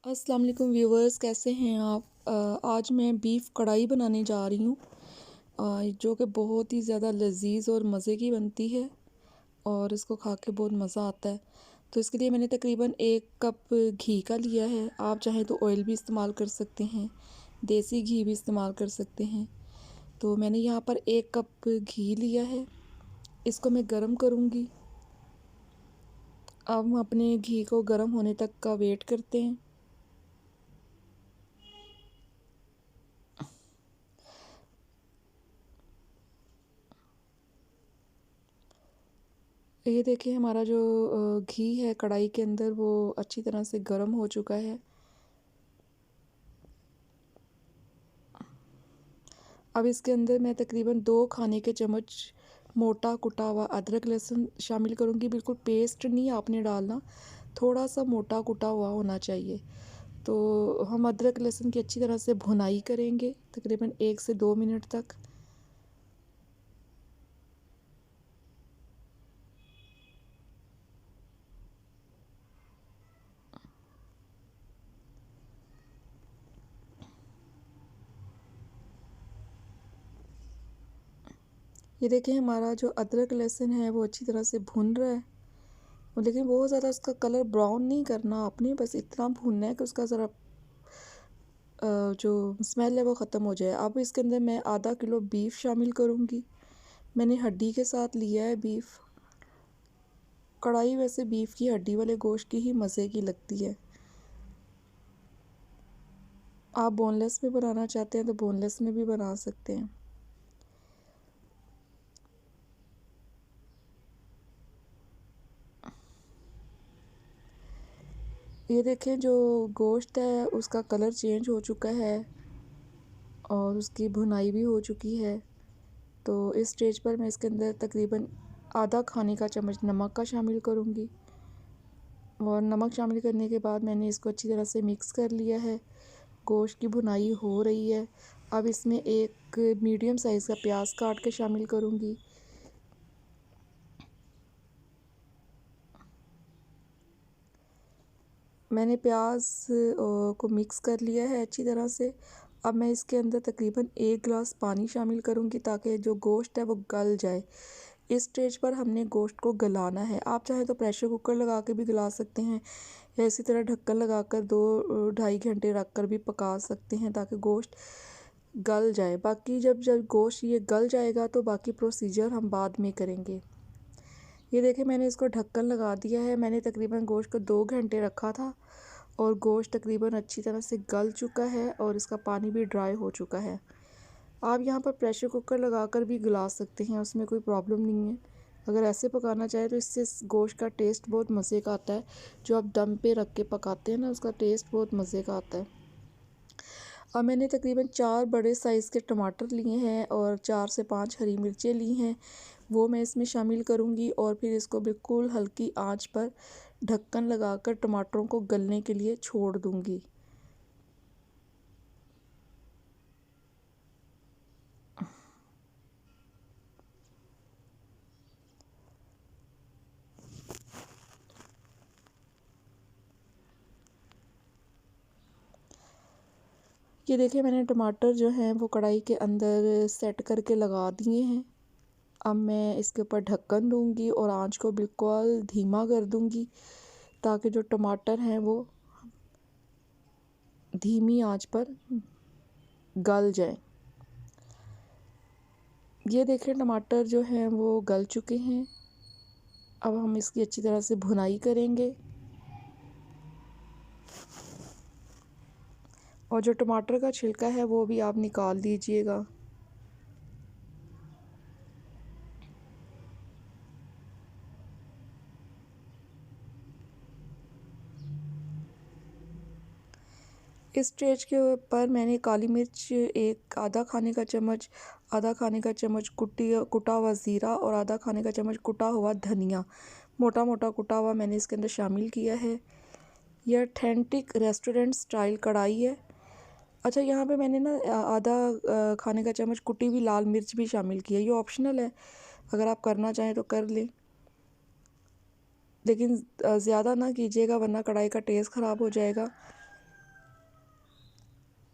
अस्सलाम वालेकुम व्यूवर्स, कैसे हैं आप। आज मैं बीफ कढ़ाई बनाने जा रही हूँ, जो कि बहुत ही ज़्यादा लजीज और मज़े की बनती है और इसको खा के बहुत मज़ा आता है। तो इसके लिए मैंने तकरीबन 1 कप घी का लिया है। आप चाहें तो ऑयल भी इस्तेमाल कर सकते हैं, देसी घी भी इस्तेमाल कर सकते हैं। तो मैंने यहाँ पर 1 कप घी लिया है, इसको मैं गरम करूँगी। अब हम अपने घी को गरम होने तक का वेट करते हैं। ये देखिए, हमारा जो घी है कढ़ाई के अंदर वो अच्छी तरह से गर्म हो चुका है। अब इसके अंदर मैं तकरीबन 2 खाने के चम्मच मोटा कुटा हुआ अदरक लहसुन शामिल करूँगी। बिल्कुल पेस्ट नहीं आपने डालना, थोड़ा सा मोटा कुटा हुआ होना चाहिए। तो हम अदरक लहसुन की अच्छी तरह से भुनाई करेंगे तकरीबन 1 से 2 मिनट तक। ये देखिए, हमारा जो अदरक लहसुन है वो अच्छी तरह से भुन रहा है, लेकिन बहुत ज़्यादा उसका कलर ब्राउन नहीं करना आपने, बस इतना भूनना है कि उसका ज़रा जो स्मेल है वो ख़त्म हो जाए। अब इसके अंदर मैं आधा किलो बीफ शामिल करूँगी। मैंने हड्डी के साथ लिया है बीफ। कढ़ाई वैसे बीफ की हड्डी वाले गोश्त की ही मज़े की लगती है। आप बोनलेस में बनाना चाहते हैं तो बोनलेस में भी बना सकते हैं। ये देखें, जो गोश्त है उसका कलर चेंज हो चुका है और उसकी भुनाई भी हो चुकी है। तो इस स्टेज पर मैं इसके अंदर तकरीबन आधा खाने का चम्मच नमक का शामिल करूँगी। और नमक शामिल करने के बाद मैंने इसको अच्छी तरह से मिक्स कर लिया है। गोश्त की भुनाई हो रही है। अब इसमें एक मीडियम साइज़ का प्याज काट के शामिल करूँगी। मैंने प्याज को मिक्स कर लिया है अच्छी तरह से। अब मैं इसके अंदर तकरीबन 1 गिलास पानी शामिल करूँगी ताकि जो गोश्त है वो गल जाए। इस स्टेज पर हमने गोश्त को गलाना है। आप चाहें तो प्रेशर कुकर लगा के भी गला सकते हैं, या इसी तरह ढक्कन लगाकर 2-2.5 घंटे रख कर भी पका सकते हैं ताकि गोश्त गल जाए। बाकी जब जब गोश्त ये गल जाएगा तो बाकी प्रोसीजर हम बाद में करेंगे। ये देखिए, मैंने इसको ढक्कन लगा दिया है। मैंने तकरीबन गोश्त को 2 घंटे रखा था और गोश्त तकरीबन अच्छी तरह से गल चुका है और इसका पानी भी ड्राई हो चुका है। आप यहाँ पर प्रेशर कुकर लगाकर भी गला सकते हैं, उसमें कोई प्रॉब्लम नहीं है। अगर ऐसे पकाना चाहे तो इससे गोश्त का टेस्ट बहुत मज़े का आता है। जो आप दम पे रख के पकाते हैं ना, उसका टेस्ट बहुत मज़े का आता है। अब मैंने तकरीबन 4 बड़े साइज़ के टमाटर लिए हैं और 4 से 5 हरी मिर्चें ली हैं, वो मैं इसमें शामिल करूँगी और फिर इसको बिल्कुल हल्की आंच पर ढक्कन लगाकर टमाटरों को गलने के लिए छोड़ दूँगी। ये देखिए, मैंने टमाटर जो हैं वो कढ़ाई के अंदर सेट करके लगा दिए हैं। अब मैं इसके ऊपर ढक्कन दूँगी और आंच को बिल्कुल धीमा कर दूँगी ताकि जो टमाटर हैं वो धीमी आंच पर गल जाए। ये देखिए, टमाटर जो हैं वो गल चुके हैं। अब हम इसकी अच्छी तरह से भुनाई करेंगे और जो टमाटर का छिलका है वो भी आप निकाल दीजिएगा। इस स्टेज के ऊपर मैंने काली मिर्च एक आधा खाने का चम्मच कुटा हुआ ज़ीरा और आधा खाने का चम्मच कुटा हुआ धनिया मोटा मोटा कुटा हुआ मैंने इसके अंदर शामिल किया है। यह ऑथेंटिक रेस्टोरेंट स्टाइल कढ़ाई है। अच्छा, यहाँ पे मैंने ना आधा खाने का चम्मच कुटी हुई लाल मिर्च भी शामिल किया। ये ऑप्शनल है, अगर आप करना चाहें तो कर लें, लेकिन ज़्यादा ना कीजिएगा वरना कढ़ाई का टेस्ट ख़राब हो जाएगा।